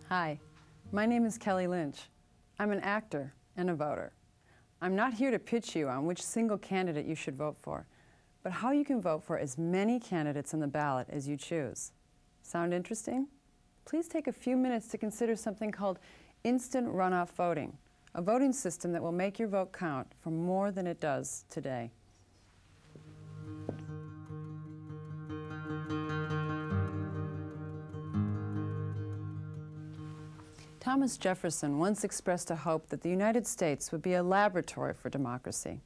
Hi, my name is Kelly Lynch. I'm an actor and a voter. I'm not here to pitch you on which single candidate you should vote for, but how you can vote for as many candidates on the ballot as you choose. Sound interesting? Please take a few minutes to consider something called instant runoff voting, a voting system that will make your vote count for more than it does today. Thomas Jefferson once expressed a hope that the United States would be a laboratory for democracy.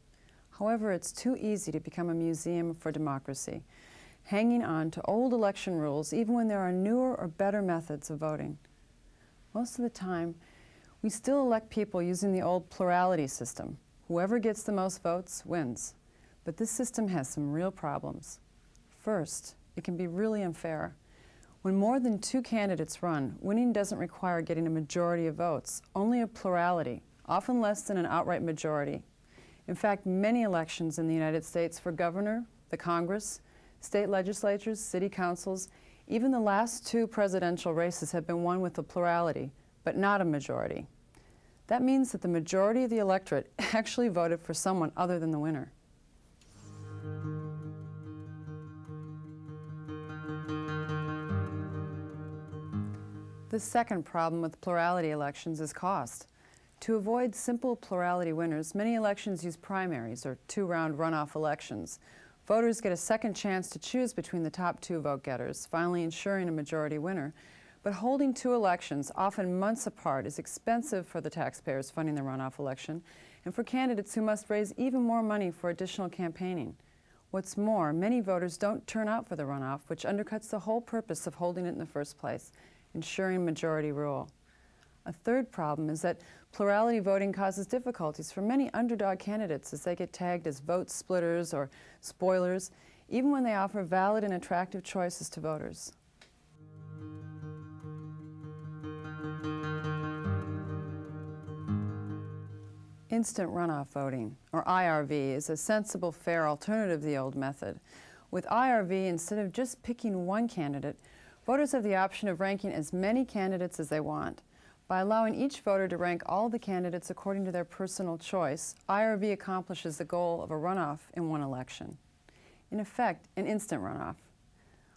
However, it's too easy to become a museum for democracy, hanging on to old election rules even when there are newer or better methods of voting. Most of the time, we still elect people using the old plurality system. Whoever gets the most votes wins. But this system has some real problems. First, it can be really unfair. When more than two candidates run, winning doesn't require getting a majority of votes, only a plurality, often less than an outright majority. In fact, many elections in the United States for governor, the Congress, state legislatures, city councils, even the last two presidential races have been won with a plurality, but not a majority. That means that the majority of the electorate actually voted for someone other than the winner. The second problem with plurality elections is cost. To avoid simple plurality winners, many elections use primaries, or two-round runoff elections. Voters get a second chance to choose between the top two vote-getters, finally ensuring a majority winner. But holding two elections, often months apart, is expensive for the taxpayers funding the runoff election, and for candidates who must raise even more money for additional campaigning. What's more, many voters don't turn out for the runoff, which undercuts the whole purpose of holding it in the first place, ensuring majority rule. A third problem is that plurality voting causes difficulties for many underdog candidates as they get tagged as vote splitters or spoilers, even when they offer valid and attractive choices to voters. Instant runoff voting, or IRV, is a sensible, fair alternative to the old method. With IRV, instead of just picking one candidate, voters have the option of ranking as many candidates as they want. By allowing each voter to rank all the candidates according to their personal choice, IRV accomplishes the goal of a runoff in one election. In effect, an instant runoff.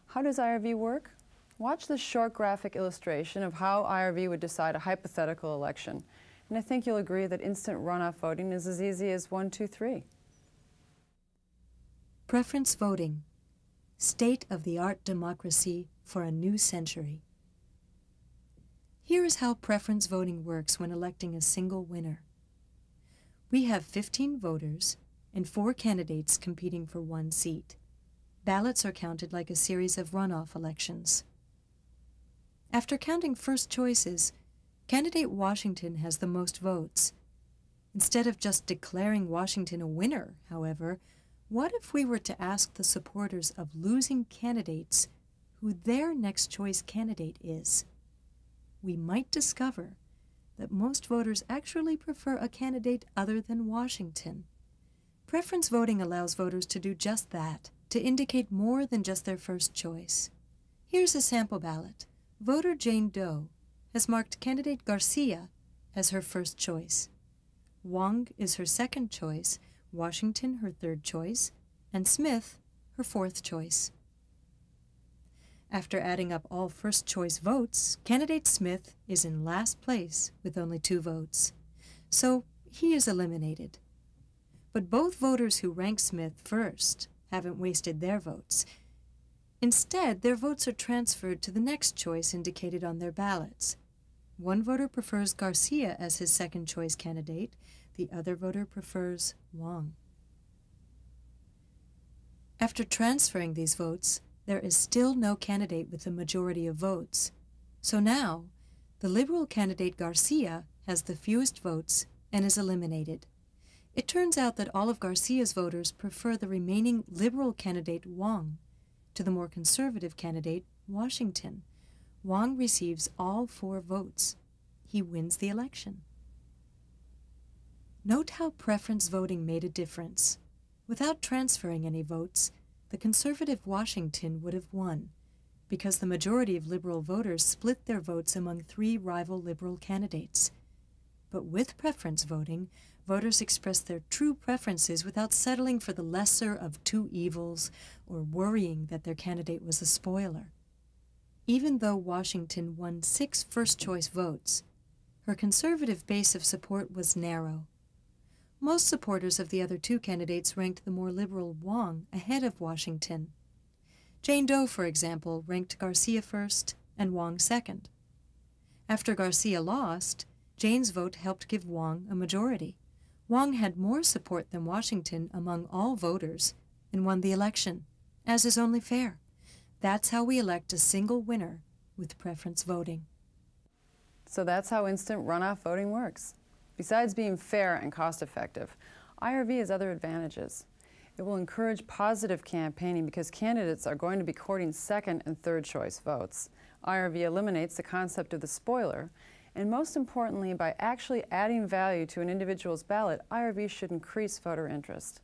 How does IRV work? Watch this short graphic illustration of how IRV would decide a hypothetical election. And I think you'll agree that instant runoff voting is as easy as 1, 2, 3. Preference voting. State-of-the-art democracy for a new century. Here is how preference voting works when electing a single winner. We have 15 voters and 4 candidates competing for one seat. Ballots are counted like a series of runoff elections. After counting first choices, candidate Washington has the most votes. Instead of just declaring Washington a winner, however, what if we were to ask the supporters of losing candidates who their next choice candidate is? We might discover that most voters actually prefer a candidate other than Washington. Preference voting allows voters to do just that, to indicate more than just their first choice. Here's a sample ballot. Voter Jane Doe has marked candidate Garcia as her first choice. Wong is her second choice, Washington her third choice, and Smith her fourth choice. After adding up all first-choice votes, candidate Smith is in last place with only 2 votes. So he is eliminated. But both voters who rank Smith first haven't wasted their votes. Instead, their votes are transferred to the next choice indicated on their ballots. One voter prefers Garcia as his second-choice candidate. The other voter prefers Wong. After transferring these votes, there is still no candidate with the majority of votes. So now, the Liberal candidate Garcia has the fewest votes and is eliminated. It turns out that all of Garcia's voters prefer the remaining Liberal candidate Wong to the more conservative candidate Washington. Wong receives all 4 votes. He wins the election. Note how preference voting made a difference. Without transferring any votes, the conservative Washington would have won. because the majority of Liberal voters split their votes among 3 rival Liberal candidates. But with preference voting, voters express their true preferences without settling for the lesser of 2 evils or worrying that their candidate was a spoiler. Even though Washington won 6 first-choice votes, her conservative base of support was narrow. Most supporters of the other 2 candidates ranked the more liberal Wong ahead of Washington. Jane Doe, for example, ranked Garcia first and Wong second. After Garcia lost, Jane's vote helped give Wong a majority. Wong had more support than Washington among all voters and won the election, as is only fair. That's how we elect a single winner with preference voting. So that's how instant runoff voting works. Besides being fair and cost-effective, IRV has other advantages. It will encourage positive campaigning because candidates are going to be courting second and third choice votes. IRV eliminates the concept of the spoiler, and most importantly, by actually adding value to an individual's ballot, IRV should increase voter interest.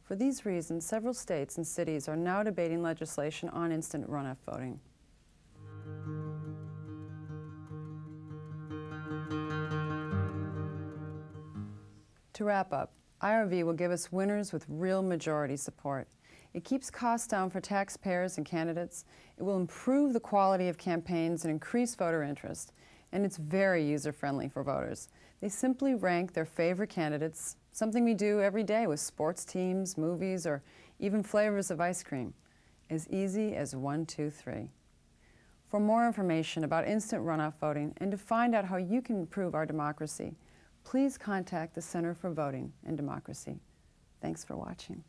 For these reasons, several states and cities are now debating legislation on instant runoff voting. To wrap up, IRV will give us winners with real majority support. It keeps costs down for taxpayers and candidates. It will improve the quality of campaigns and increase voter interest. And it's very user-friendly for voters. They simply rank their favorite candidates, something we do every day with sports teams, movies, or even flavors of ice cream. As easy as 1, 2, 3. For more information about instant runoff voting and to find out how you can improve our democracy, please contact the Center for Voting and Democracy. Thanks for watching.